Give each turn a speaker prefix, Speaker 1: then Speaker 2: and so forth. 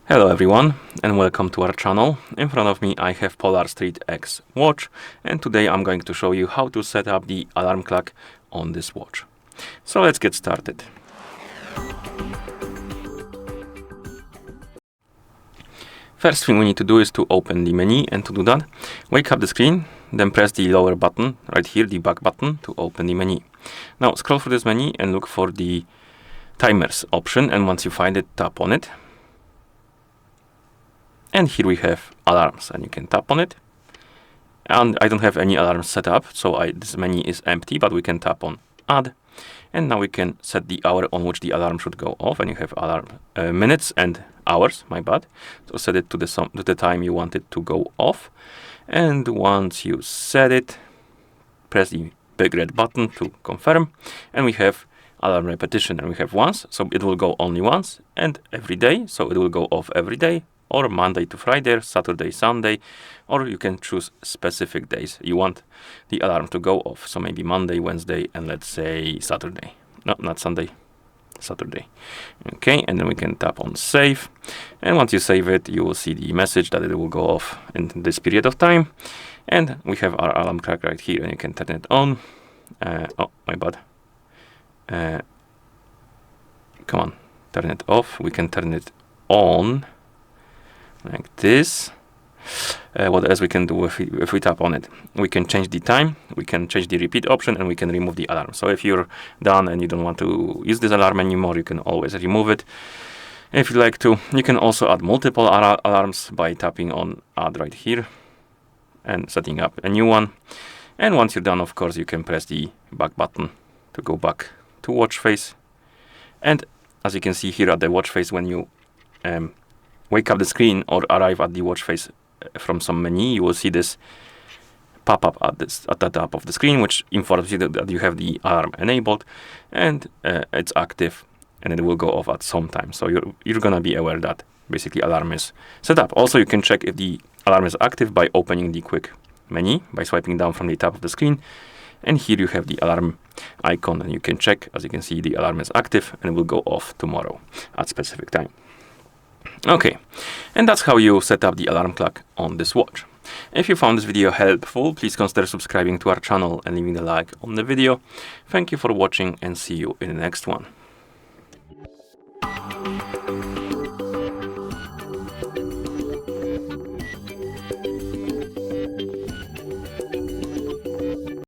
Speaker 1: Hello everyone and welcome to our channel. In front of me I have Polar Street X watch, and today I'm going to show you how to set up the alarm clock on this watch. So let's get started. First thing we need to do is to open the menu, and to do that, wake up the screen, then press the lower button right here, the back button, to open the menu. Now scroll through this menu and look for the timers option, and once you find it, tap on it. And here we have alarms, and you can tap on it. And I don't have any alarms set up, so this menu is empty, but we can tap on add. And now we can set the hour on which the alarm should go off, and you have alarm minutes and hours, my bad. So set it to the time you want it to go off. And once you set it, press the big red button to confirm. And we have alarm repetition, and we have once, so it will go only once, and every day, so it will go off every day, or Monday to Friday, Saturday, Sunday, or you can choose specific days you want the alarm to go off. So maybe Monday, Wednesday, and let's say Saturday. No, not Sunday, Saturday. Okay, and then we can tap on save. And once you save it, you will see the message that it will go off in this period of time. And we have our alarm clock right here, and you can turn it on. Oh, my bad. Come on, turn it off. We can turn it on like this. What else we can do if we tap on it? We can change the time, we can change the repeat option, and we can remove the alarm. So if you're done and you don't want to use this alarm anymore, you can always remove it if you like to. You can also add multiple alarms by tapping on add right here and setting up a new one. And once you're done, of course, you can press the back button to go back to watch face. And as you can see here at the watch face, when you wake up the screen or arrive at the watch face from some menu, you will see this pop-up at the top of the screen, which informs you that you have the alarm enabled, and it's active, and it will go off at some time. So you're gonna be aware that basically alarm is set up. Also, you can check if the alarm is active by opening the quick menu by swiping down from the top of the screen, and here you have the alarm icon, and you can check. As you can see, the alarm is active and it will go off tomorrow at specific time. Okay, and that's how you set up the alarm clock on this watch. If you found this video helpful, please consider subscribing to our channel and leaving a like on the video. Thank you for watching, and see you in the next one.